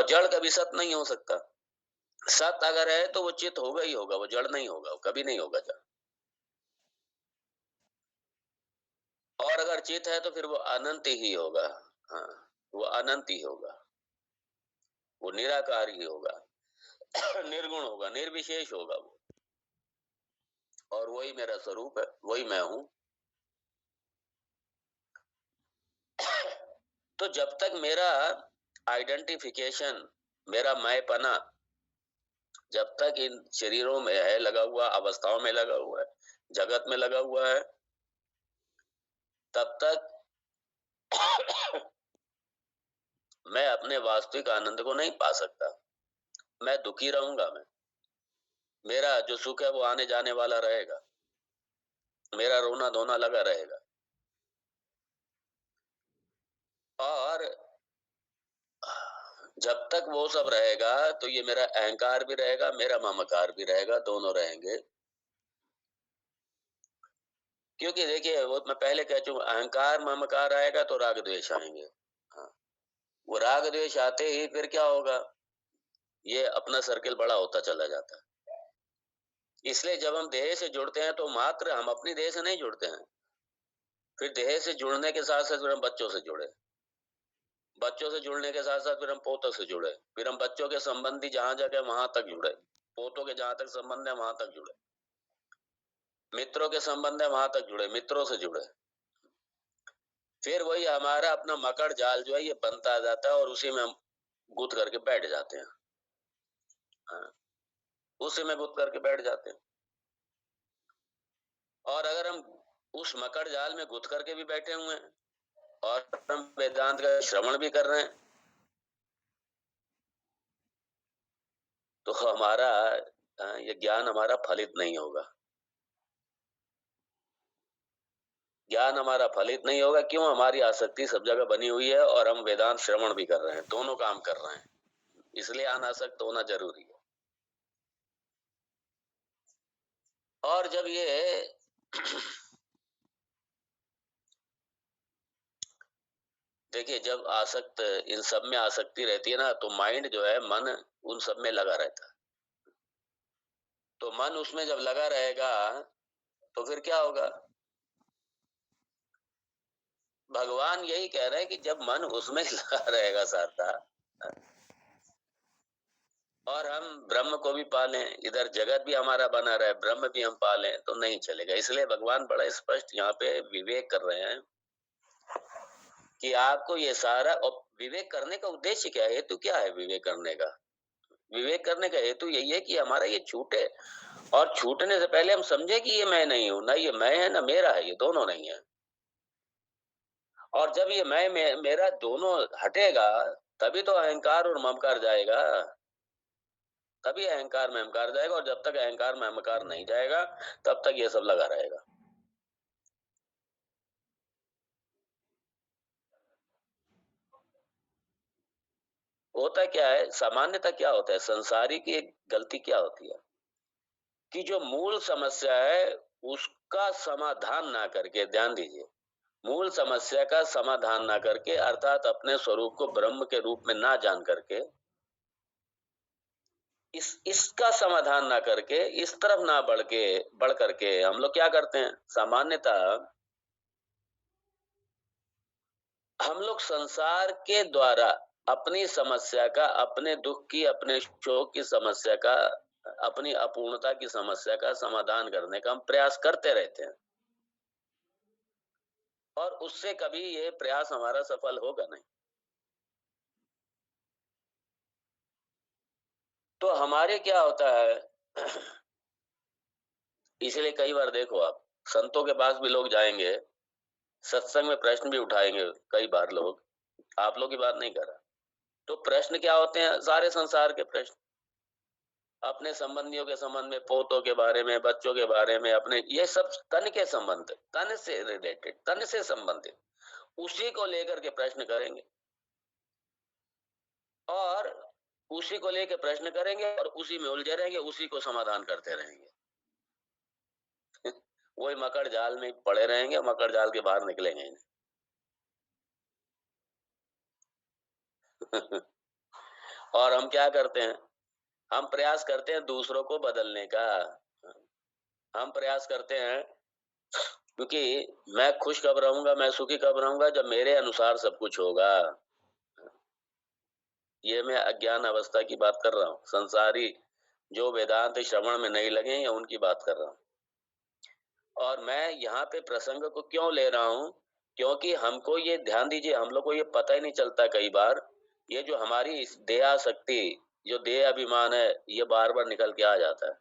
जड़ कभी सत नहीं हो सकता। सत अगर है तो वो चित होगा ही होगा, वो जड़ नहीं होगा, वो कभी नहीं होगा जड़। और अगर चित है तो फिर वो अनंत ही होगा। हाँ, वो अनंत ही होगा, वो निराकार ही होगा, निर्गुण होगा, निर्विशेष होगा वो। और वही मेरा स्वरूप है, वही मैं हूं। तो जब तक मेरा आइडेंटिफिकेशन, मेरा मैंपना जब तक इन शरीरों में है, लगा हुआ, अवस्थाओं में लगा हुआ है, जगत में लगा हुआ है, तब तक मैं अपने वास्तविक आनंद को नहीं पा सकता। मैं दुखी रहूंगा। मेरा जो सुख है वो आने जाने वाला रहेगा, मेरा रोना धोना लगा रहेगा। और जब तक वो सब रहेगा तो ये मेरा अहंकार भी रहेगा, मेरा ममकार भी रहेगा, दोनों रहेंगे। क्योंकि देखिए, वो मैं पहले कह चुका, अहंकार ममकार आएगा तो राग द्वेष आएंगे। हाँ, वो राग द्वेष आते ही फिर क्या होगा, ये अपना सर्किल बड़ा होता चला जाता है। इसलिए जब हम देह से जुड़ते हैं तो मात्र हम अपनी देह से नहीं जुड़ते हैं, फिर देह से जुड़ने के साथ साथ फिर हम बच्चों से जुड़े, बच्चों से जुड़ने के साथ साथ फिर हम पोतों से जुड़े, फिर हम बच्चों के संबंधी जहां जगह वहां तक जुड़े, पोतों के जहां तक संबंध है वहां तक जुड़े, मित्रों के संबंध है वहां तक जुड़े, मित्रों से जुड़े। फिर वही हमारा अपना मकड़ जाल जो है ये बनता जाता है और उसी में हम गुथ करके बैठ जाते हैं। हाँ, उसी में गुथ करके बैठ जाते हैं। और अगर हम उस मकड़ जाल में गुथ करके भी बैठे हुए हैं और हम वेदांत का श्रवण भी कर रहे हैं, तो हमारा ये ज्ञान हमारा फलित नहीं होगा। ज्ञान हमारा फलित नहीं होगा। क्यों? हमारी आसक्ति सब जगह बनी हुई है और हम वेदांत श्रवण भी कर रहे हैं, दोनों काम कर रहे हैं, इसलिए अनासक्त होना जरूरी है। और जब ये देखिए, जब आसक्त, इन सब में आसक्ति रहती है ना, तो माइंड जो है, मन उन सब में लगा रहता है। तो मन उसमें जब लगा रहेगा तो फिर क्या होगा? भगवान यही कह रहे हैं कि जब मन उसमें लगा रहेगा सारता, और हम ब्रह्म को भी पालें, इधर जगत भी हमारा बना रहे, ब्रह्म भी हम पालें, तो नहीं चलेगा। इसलिए भगवान बड़ा स्पष्ट यहाँ पे विवेक कर रहे हैं कि आपको ये सारा, और विवेक करने का उद्देश्य क्या है, हेतु क्या है विवेक करने का? विवेक करने का हेतु यही है कि हमारा ये छूटे, और छूटने से पहले हम समझे कि ये मैं नहीं हूं, ना ये मैं है ना मेरा है, ये दोनों नहीं है। और जब ये मेरा दोनों हटेगा, तभी तो अहंकार और ममकार जाएगा, तभी अहंकार ममकार जाएगा। और जब तक अहंकार ममकार नहीं जाएगा तब तक ये सब लगा रहेगा। होता क्या है, सामान्यतः क्या होता है, संसारी की एक गलती क्या होती है कि जो मूल समस्या है उसका समाधान ना करके, ध्यान दीजिए, मूल समस्या का समाधान ना करके, अर्थात अपने स्वरूप को ब्रह्म के रूप में ना जान करके, इसका समाधान ना करके, इस तरफ ना बढ़ करके हम लोग क्या करते हैं, सामान्यतः हम लोग संसार के द्वारा अपनी समस्या का, अपने दुख की, अपने शोक की समस्या का, अपनी अपूर्णता की समस्या का समाधान करने का हम प्रयास करते रहते हैं, और उससे कभी ये प्रयास हमारा सफल होगा नहीं। तो हमारे क्या होता है इसलिए कई बार देखो, आप संतों के पास भी लोग जाएंगे, सत्संग में प्रश्न भी उठाएंगे, कई बार लोग, आप लोग की बात नहीं कर रहा, तो प्रश्न क्या होते हैं, सारे संसार के प्रश्न, अपने संबंधियों के संबंध में, पोतों के बारे में, बच्चों के बारे में, अपने, ये सब तन के संबंध, तन से रिलेटेड, तन से संबंधित, उसी को लेकर के प्रश्न करेंगे, और उसी को लेकर प्रश्न करेंगे और उसी में उलझे रहेंगे, उसी को समाधान करते रहेंगे। वही मकड़ जाल में पड़े रहेंगे, मकड़ जाल के बाहर निकलेंगे ही नहीं। और हम क्या करते हैं? हम प्रयास करते हैं दूसरों को बदलने का। हम प्रयास करते हैं क्योंकि मैं खुश कब रहूँगा, मैं सुखी कब रहूँगा जब मेरे अनुसार सब कुछ होगा। ये मैं अज्ञान अवस्था की बात कर रहा हूँ। संसारी जो वेदांत श्रवण में नहीं लगे हैं उनकी बात कर रहा हूँ। और मैं यहाँ पे प्रसंग को क्यों ले रहा हूँ? क्योंकि हमको ये ध्यान दीजिए, हम लोग को ये पता ही नहीं चलता कई बार, ये जो हमारी इस देहासक्ति, जो देह अभिमान है, ये बार-बार निकल के आ जाता है।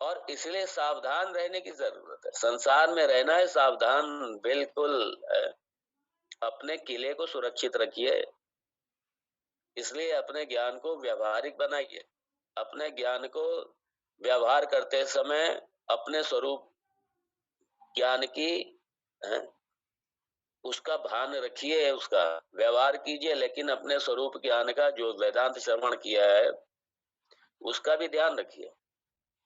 और इसलिए सावधान रहने की ज़रूरत है। संसार में रहना है सावधान, बिल्कुल अपने किले को सुरक्षित रखिए। इसलिए अपने ज्ञान को व्यावहारिक बनाइए। अपने ज्ञान को व्यवहार करते समय अपने स्वरूप ज्ञान की अ, उसका भान रखिए, उसका व्यवहार कीजिए, लेकिन अपने स्वरूप ज्ञान का जो वेदांत श्रवण किया है, उसका भी ध्यान रखिए।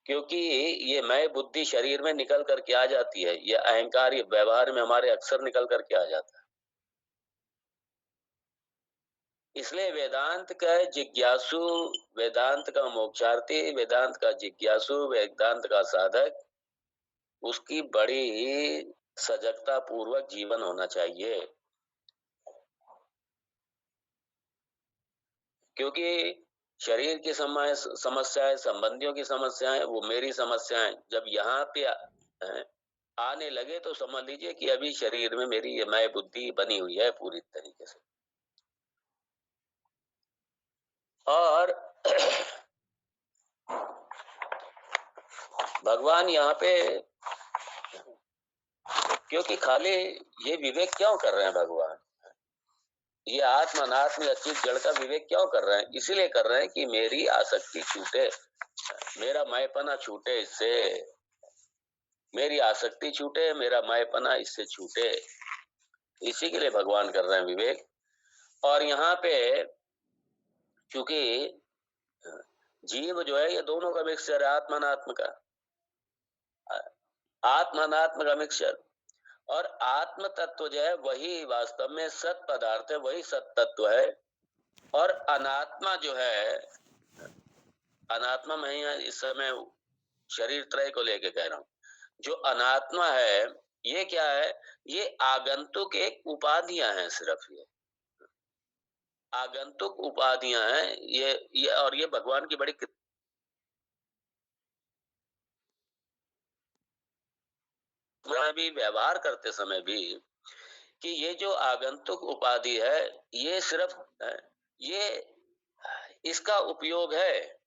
क्योंकि ये मैं बुद्धि शरीर में निकल कर के आ जाती है। ये अहंकार, ये व्यवहार में हमारे अक्सर निकल कर के आ जाता है। इसलिए वेदांत का जिज्ञासु, वेदांत का मोक्षार्थी, वेदांत का जिज्ञासु, वेदांत का साधक, उसकी बड़ी ही सजगता पूर्वक जीवन होना चाहिए। क्योंकि शरीर की समस्याएं, संबंधियों की समस्याएं, वो मेरी समस्याएं जब यहाँ पे आने लगे तो समझ लीजिए कि अभी शरीर में मेरी ये मैं बुद्धि बनी हुई है पूरी तरीके से। और भगवान यहाँ पे क्योंकि खाली ये विवेक क्यों कर रहे हैं भगवान? ये आत्म अनात्म अच्युत जड़ का विवेक क्यों कर रहे हैं? इसीलिए कर रहे हैं कि मेरी आसक्ति छूटे, मेरा मैंपना छूटे, इससे मेरी आसक्ति छूटे, मेरा मैंपना इससे छूटे। इसी के लिए भगवान कर रहे हैं विवेक। और यहाँ पे चूंकि जीव जो है ये दोनों का मिक्सचर है, आत्मा अनात्म का, आत्मा अनात्म का मिक्सचर। और आत्म तत्व जो है वही वास्तव में सत पदार्थ है, वही सत तत्व है। और अनात्मा जो है, अनात्मा मैं इस समय शरीर त्रय को लेके कह रहा हूं। जो अनात्मा है ये क्या है? ये आगंतुक एक उपाधियां हैं, सिर्फ ये आगंतुक उपाधियां हैं। ये और ये भगवान की बड़ी भी व्यवहार करते समय भी कि ये जो आगंतुक उपाधि है, ये सिर्फ ये इसका उपयोग है,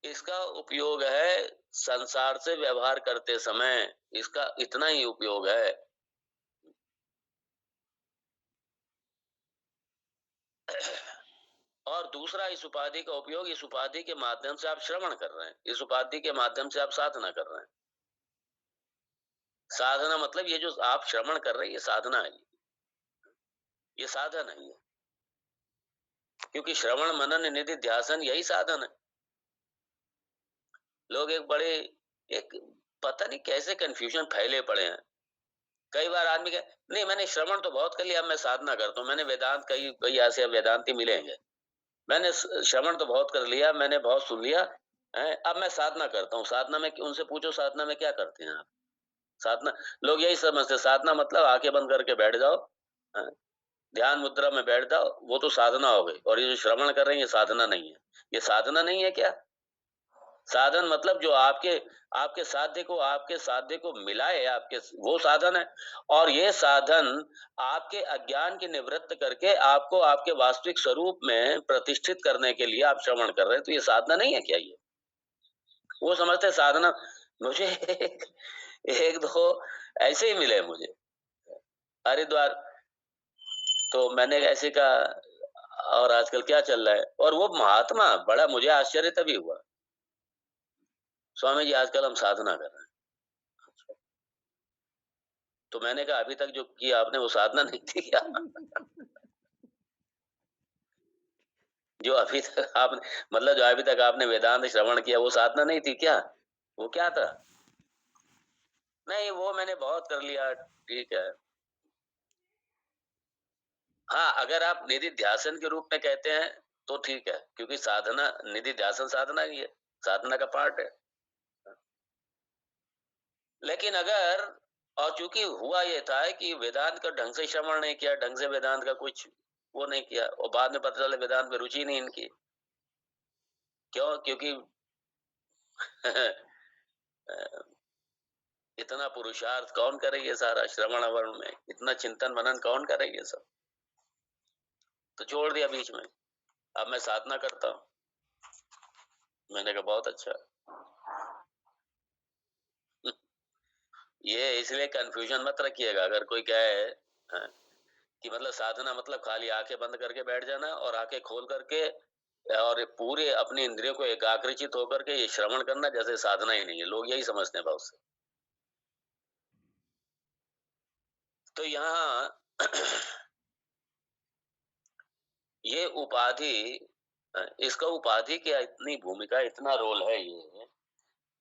इसका उपयोग है संसार से व्यवहार करते समय, इसका इतना ही उपयोग है। और दूसरा, इस उपाधि का उपयोग, इस उपाधि के माध्यम से आप श्रवण कर रहे हैं, इस उपाधि के माध्यम से आप साधना कर रहे हैं। साधना मतलब ये जो आप श्रवण कर रहे हैं, ये साधना है, ये साधन है ये। क्योंकि श्रवण मनन निधि ध्यासन यही साधन है। लोग एक पता नहीं कैसे कंफ्यूजन फैले पड़े हैं। कई बार आदमी कहे नहीं मैंने श्रवण तो बहुत कर लिया, अब मैं साधना करता हूँ, मैंने वेदांत कई कई ऐसे वेदांती मिलेंगे, मैंने श्रवण तो बहुत कर लिया, मैंने बहुत सुन लिया है, अब मैं साधना करता हूँ। साधना में उनसे पूछो साधना में क्या करते हैं आप? साधना, लोग यही समझते साधना मतलब आंखें बंद करके बैठ जाओ, ध्यान मुद्रा में बैठ जाओ, वो तो साधना हो गई। और ये जो श्रवण कर रहे हैं ये साधना नहीं है। ये साधना नहीं है क्या? साधन मतलब जो आपके आपके साध्य को मिलाए, आपके वो साधन है। और ये साधन आपके अज्ञान की निवृत्त करके आपको आपके वास्तविक स्वरूप में प्रतिष्ठित करने के लिए आप श्रवण कर रहे हैं, तो ये साधना नहीं है क्या? ये वो समझते साधना। मुझे एक दो ऐसे ही मिले मुझे हरिद्वार, तो मैंने ऐसे कहा और आजकल क्या चल रहा है, और वो महात्मा, बड़ा मुझे आश्चर्य तभी हुआ, स्वामी जी आजकल हम साधना कर रहे हैं। तो मैंने कहा अभी तक जो किया आपने वो साधना नहीं थी क्या? जो अभी तक आपने मतलब जो अभी तक आपने वेदांत श्रवण किया वो साधना नहीं थी क्या? वो क्या था? नहीं वो मैंने बहुत कर लिया, ठीक है। हाँ, अगर आप निधिध्यासन के रूप में कहते हैं, तो ठीक है, क्योंकि साधना निधिध्यासन साधना ही है, साधना का पार्ट है। लेकिन अगर और चूँकि हुआ ये था कि वेदांत का ढंग से श्रवण नहीं किया, ढंग से वेदांत का कुछ वो नहीं किया और बाद में पता चला वेदांत में रुचि नहीं इनकी। क्यों? क्योंकि अ, इतना पुरुषार्थ कौन करे ये सारा श्रवण-अवर्ण में, इतना चिंतन-मनन कौन करे ये सब? तो छोड़ दिया बीच में। अब मैं साधना करता हूँ। मैंने कहा बहुत अच्छा। ये इसलिए कन्फ्यूजन मत रखिएगा अगर कोई कहे हाँ, कि मतलब साधना मतलब खाली आंखें बंद करके बैठ जाना और आंखें खोल करके और पूरे अपनी इंद्रियों को एकाग्रचित होकर के ये श्रवण करना जैसे साधना ही नहीं है। लोग यही समझते हैं बहुत से। तो यहाँ ये उपाधि इसका उपाधि क्या इतनी भूमिका इतना रोल है ये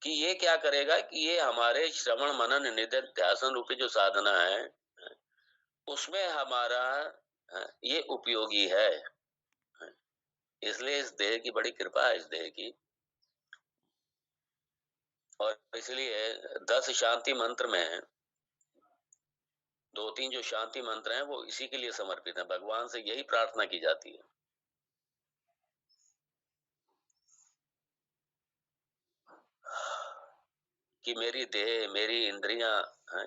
कि ये क्या करेगा कि ये हमारे श्रवण मनन निधिध्यासन रूपी जो साधना है उसमें हमारा ये उपयोगी है। इसलिए इस देह की बड़ी कृपा है इस देह की और इसलिए 10 शांति मंत्र में 2-3 जो शांति मंत्र हैं वो इसी के लिए समर्पित हैं। भगवान से यही प्रार्थना की जाती है। कि मेरी देह, मेरी इंद्रियां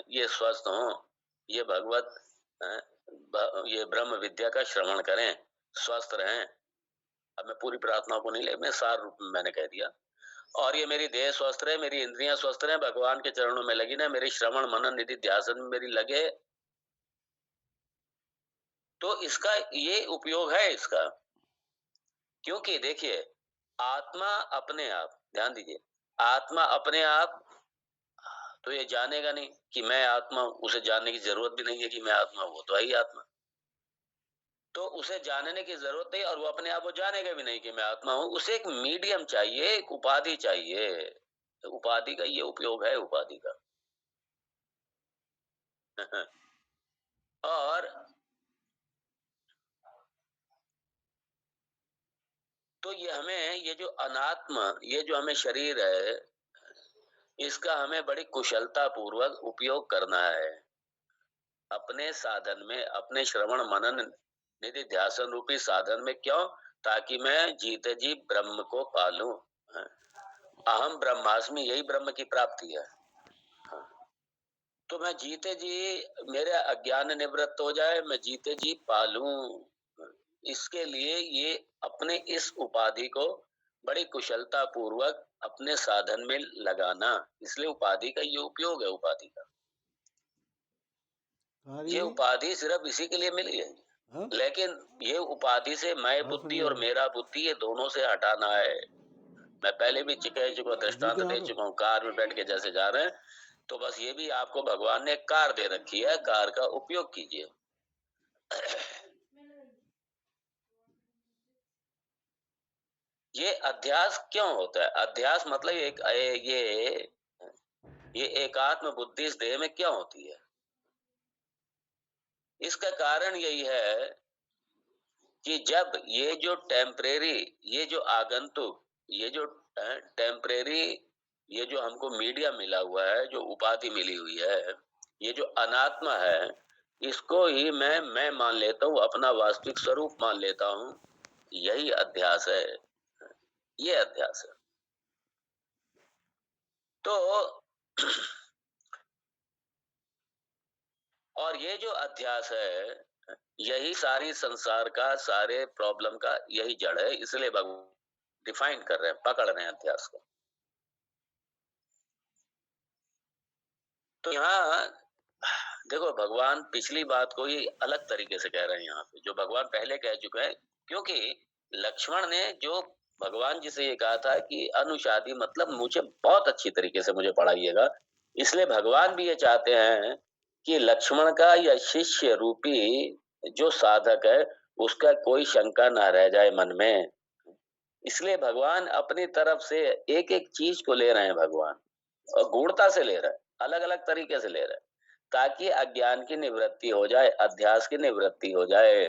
ये स्वस्थ हों, ये भगवत ये ब्रह्म विद्या का श्रवण करें, स्वस्थ रहें। अब मैं पूरी प्रार्थना को नहीं ले, मैं सार रूप में मैंने कह दिया। और ये मेरी देह स्वस्थ रहे, मेरी इंद्रियां स्वस्थ रहे, भगवान के चरणों में लगी ना, मेरे श्रवण मनन निधि ध्यान में मेरी लगे, तो इसका ये उपयोग है इसका। क्योंकि देखिए आत्मा अपने आप, ध्यान दीजिए, आत्मा अपने आप तो ये जानेगा नहीं कि मैं आत्मा हूं, उसे जानने की जरूरत भी नहीं है कि मैं आत्मा हूं, वो तो है ही आत्मा। तो उसे जानने की जरूरत नहीं और वो अपने आप वो जानेगा भी नहीं कि मैं आत्मा हूं। उसे एक मीडियम चाहिए, एक उपाधि चाहिए। उपाधि का ये उपयोग है उपाधि का। और तो ये हमें ये जो अनात्मा, ये जो हमें शरीर है, इसका हमें बड़ी कुशलता पूर्वक उपयोग करना है अपने साधन में, अपने श्रवण मनन निधि ध्यासन रूपी साधन में। क्यों? ताकि मैं जीते जी ब्रह्म को पालूं। अहम ब्रह्मास्मि, यही ब्रह्म की प्राप्ति है। तो मैं जीते जी मेरे अज्ञान निवृत्त हो जाए, मैं जीते जी पालूं। इसके लिए ये अपने इस उपाधि को बड़ी कुशलता पूर्वक अपने साधन में लगाना, इसलिए उपाधि का ये उपयोग है। उपाधि का ये उपाधि सिर्फ इसी के लिए मिली है। हाँ? लेकिन ये उपाधि से मैं बुद्धि और मेरा बुद्धि ये दोनों से हटाना है। मैं पहले भी कह चुका, दृष्टांत दे चुका हूँ। कार में बैठ के जैसे जा रहे हैं, तो बस ये भी आपको भगवान ने कार दे रखी है, कार का उपयोग कीजिए। ये अध्यास क्यों होता है? अध्यास मतलब ये एकात्म बुद्धि इस देह में क्यों होती है? इसका कारण यही है कि जब ये जो टेम्परेरी, ये जो आगंतुक, ये जो टेम्परेरी, ये जो हमको मीडिया मिला हुआ है, जो उपाधि मिली हुई है, ये जो अनात्मा है, इसको ही मैं मान लेता हूँ, अपना वास्तविक स्वरूप मान लेता हूँ। यही अध्यास है, ये अध्यास है। तो और ये जो अध्यास है, यही सारी संसार का, सारे प्रॉब्लम का यही जड़ है। इसलिए भगवान डिफाइन कर रहे हैं, पकड़ रहे हैं अध्यास को। तो यहाँ देखो, भगवान पिछली बात को ही अलग तरीके से कह रहे हैं यहाँ पे, जो भगवान पहले कह चुके हैं। क्योंकि लक्ष्मण ने जो भगवान जी से ये कहा था कि अनुशादी मतलब मुझे बहुत अच्छी तरीके से मुझे पढ़ाइएगा, इसलिए भगवान भी ये चाहते हैं कि लक्ष्मण का या शिष्य रूपी जो साधक है, उसका कोई शंका ना रह जाए मन में। इसलिए भगवान अपनी तरफ से एक एक चीज को ले रहे हैं भगवान, और गूढ़ता से ले रहे हैं, अलग अलग तरीके से ले रहे हैं, ताकि अज्ञान की निवृत्ति हो जाए, अध्यास की निवृत्ति हो जाए।